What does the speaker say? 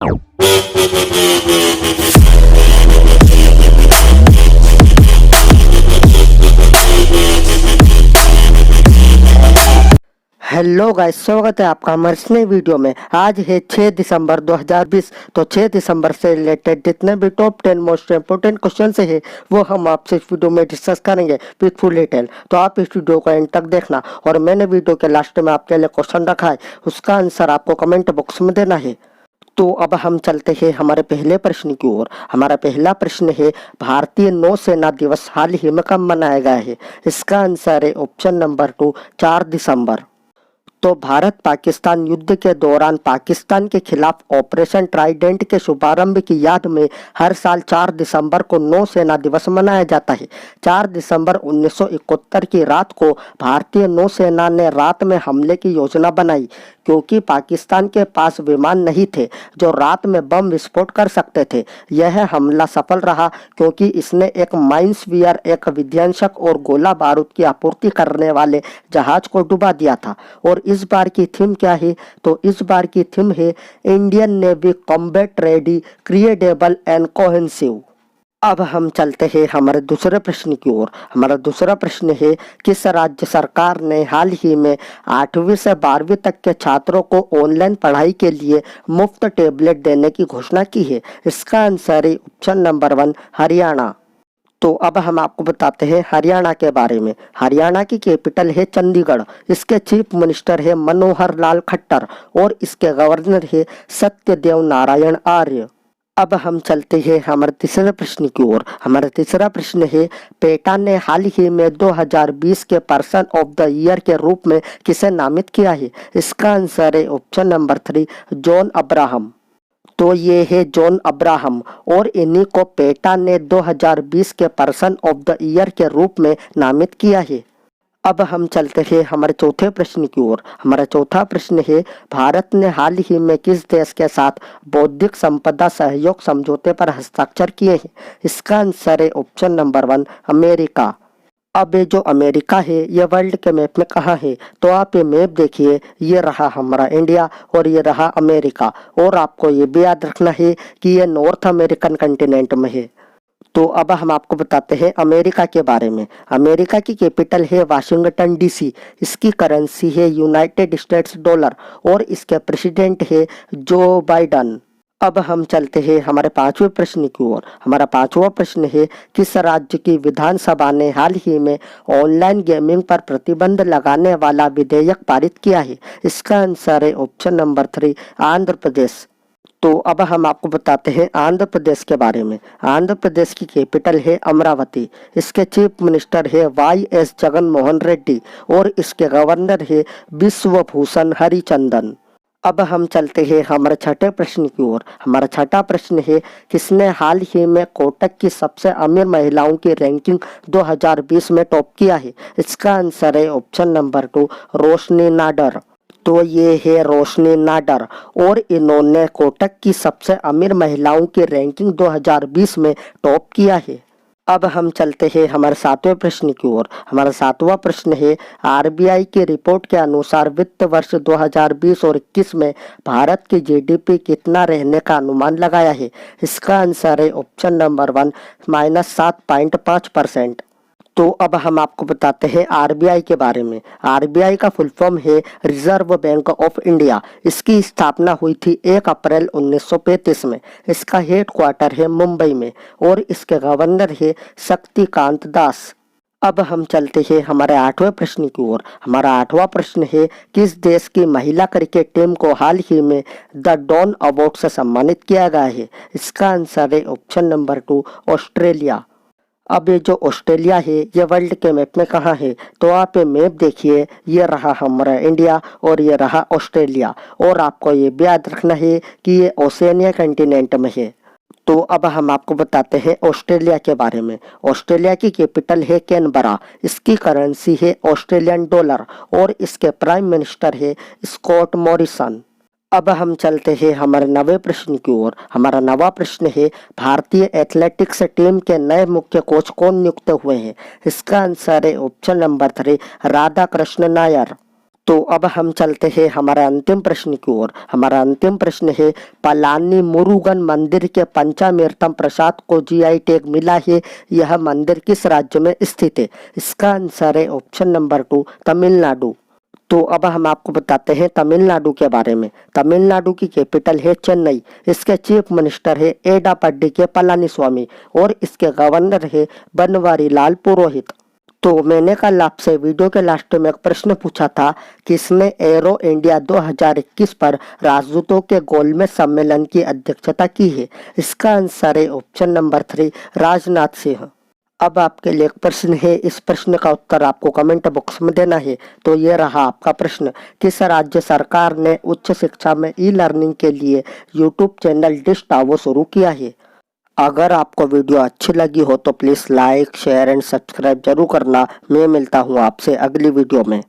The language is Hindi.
हेलो गाइस, स्वागत है आपका हमारे इस नई वीडियो में। आज है 6 दिसंबर 2020। तो 6 दिसंबर से रिलेटेड जितने भी टॉप 10 मोस्ट इम्पोर्टेंट क्वेश्चन है वो हम आपसे इस वीडियो में डिस्कस करेंगे विथ फुल डिटेल। तो आप इस वीडियो को एंड तक देखना। और मैंने वीडियो के लास्ट में आपके लिए क्वेश्चन रखा है, उसका आंसर आपको कमेंट बॉक्स में देना है। तो अब हम चलते हैं हमारे पहले प्रश्न की ओर। हमारा पहला प्रश्न है, भारतीय नौसेना दिवस हाल ही में कब मनाया गया है? इसका आंसर है ऑप्शन नंबर 2, 4 दिसंबर। तो भारत पाकिस्तान युद्ध के दौरान पाकिस्तान के खिलाफ ऑपरेशन ट्राइडेंट के शुभारंभ की याद में हर साल 4 दिसंबर को नौसेना दिवस मनाया जाता है। 4 दिसंबर 1971 की रात को भारतीय नौसेना ने रात में हमले की योजना बनाई, क्योंकि पाकिस्तान के पास विमान नहीं थे जो रात में बम विस्फोट कर सकते थे। यह हमला सफल रहा क्योंकि इसने एक माइनस्फीयर, एक विध्वंसक और गोला बारूद की आपूर्ति करने वाले जहाज को डुबा दिया था। और इस बार की थीम क्या है? तो इस बार की थीम है Indian navy combat ready, credible and cohesive. अब हम चलते हैं हमारे दूसरे प्रश्न की ओर। हमारा दूसरा प्रश्न है, किस राज्य सरकार ने हाल ही में 8वीं से 12वीं तक के छात्रों को ऑनलाइन पढ़ाई के लिए मुफ्त टैबलेट देने की घोषणा की है? इसका आंसर है ऑप्शन नंबर 1, हरियाणा। तो अब हम आपको बताते हैं हरियाणा के बारे में। हरियाणा की कैपिटल है चंडीगढ़। इसके चीफ मिनिस्टर है मनोहर लाल खट्टर और इसके गवर्नर है सत्यदेव नारायण आर्य। अब हम चलते हैं हमारे तीसरे प्रश्न की ओर। हमारा तीसरा प्रश्न है, पेटा ने हाल ही में 2020 के पर्सन ऑफ द ईयर के रूप में किसे नामित किया है? इसका आंसर है ऑप्शन नंबर 3, जॉन अब्राहम। तो ये है जॉन अब्राहम और इन्हीं को पेटा ने 2020 के पर्सन ऑफ द ईयर के रूप में नामित किया है। अब हम चलते हैं हमारे चौथे प्रश्न की ओर। हमारा चौथा प्रश्न है, भारत ने हाल ही में किस देश के साथ बौद्धिक संपदा सहयोग समझौते पर हस्ताक्षर किए हैं? इसका आंसर है ऑप्शन नंबर 1, अमेरिका। अब ये जो अमेरिका है ये वर्ल्ड के मैप में कहाँ है? तो आप ये मैप देखिए, ये रहा हमारा इंडिया और ये रहा अमेरिका। और आपको ये भी याद रखना है कि ये नॉर्थ अमेरिकन कंटिनेंट में है। तो अब हम आपको बताते हैं अमेरिका के बारे में। अमेरिका की कैपिटल है वाशिंगटन डीसी। इसकी करेंसी है यूनाइटेड स्टेट्स डॉलर और इसके प्रेसिडेंट है जो बाइडन। अब हम चलते हैं हमारे पांचवें प्रश्न की ओर। हमारा पांचवा प्रश्न है, किस राज्य की विधानसभा ने हाल ही में ऑनलाइन गेमिंग पर प्रतिबंध लगाने वाला विधेयक पारित किया है? इसका आंसर है ऑप्शन नंबर 3, आंध्र प्रदेश। तो अब हम आपको बताते हैं आंध्र प्रदेश के बारे में। आंध्र प्रदेश की कैपिटल है अमरावती। इसके चीफ मिनिस्टर है YS जगन मोहन रेड्डी और इसके गवर्नर है विश्वभूषण हरिचंदन। अब हम चलते हैं हमारे छठे प्रश्न की ओर। हमारा छठा प्रश्न है, किसने हाल ही में कोटक की सबसे अमीर महिलाओं की रैंकिंग 2020 में टॉप किया है? इसका आंसर है ऑप्शन नंबर 2, रोशनी नाडर। तो ये है रोशनी नाडर और इन्होंने कोटक की सबसे अमीर महिलाओं की रैंकिंग 2020 में टॉप किया है। अब हम चलते हैं हमारे सातवें प्रश्न की ओर। हमारा सातवां प्रश्न है, RBI की रिपोर्ट के अनुसार वित्त वर्ष 2020 और 21 में भारत की GDP कितना रहने का अनुमान लगाया है? इसका आंसर है ऑप्शन नंबर 1, -7.5%। तो अब हम आपको बताते हैं RBI के बारे में। RBI का फुल फॉर्म है रिजर्व बैंक ऑफ इंडिया। इसकी स्थापना हुई थी 1 अप्रैल 1935 में। इसका हेड क्वार्टर है मुंबई में और इसके गवर्नर है शक्तिकांत दास। अब हम चलते हैं हमारे आठवें प्रश्न की ओर। हमारा आठवां प्रश्न है, किस देश की महिला क्रिकेट टीम को हाल ही में द डॉन अवार्ड से सम्मानित किया गया है? इसका आंसर है ऑप्शन नंबर 2, ऑस्ट्रेलिया। अब ये जो ऑस्ट्रेलिया है ये वर्ल्ड के मैप में कहाँ है? तो आप ये मैप देखिए, ये रहा हमारा इंडिया और ये रहा ऑस्ट्रेलिया। और आपको ये भी याद रखना है कि ये ओशिनिया कंटिनेंट में है। तो अब हम आपको बताते हैं ऑस्ट्रेलिया के बारे में। ऑस्ट्रेलिया की कैपिटल है कैनबरा। इसकी करेंसी है ऑस्ट्रेलियन डॉलर और इसके प्राइम मिनिस्टर है स्कॉट मॉरिसन। अब हम चलते हैं हमारे नवे प्रश्न की ओर। हमारा नवा प्रश्न है, भारतीय एथलेटिक्स टीम के नए मुख्य कोच कौन नियुक्त हुए हैं? इसका आंसर है ऑप्शन नंबर 3, राधा कृष्ण नायर। तो अब हम चलते हैं हमारा अंतिम प्रश्न की ओर। हमारा अंतिम प्रश्न है, पलानी मुरुगन मंदिर के पंचामृतम प्रसाद को जीआई टैग मिला है, यह मंदिर किस राज्य में स्थित है? इसका आंसर है ऑप्शन नंबर 2, तमिलनाडु। तो अब हम आपको बताते हैं तमिलनाडु के बारे में। तमिलनाडु की कैपिटल है चेन्नई। इसके चीफ मिनिस्टर है एडापड्डी के पलानीस्वामी और इसके गवर्नर है बनवारी लाल पुरोहित। तो मैंने कल आपसे वीडियो के लास्ट में एक प्रश्न पूछा था, किसने एरो इंडिया 2021 पर राजदूतों के गोलमेज सम्मेलन की अध्यक्षता की है? इसका आंसर है ऑप्शन नंबर 3, राजनाथ सिंह। अब आपके लिए एक प्रश्न है, इस प्रश्न का उत्तर आपको कमेंट बॉक्स में देना है। तो ये रहा आपका प्रश्न, किस राज्य सरकार ने उच्च शिक्षा में ई लर्निंग के लिए यूट्यूब चैनल डिश टावो शुरू किया है? अगर आपको वीडियो अच्छी लगी हो तो please like, share and subscribe जरूर करना। मैं मिलता हूँ आपसे अगली वीडियो में।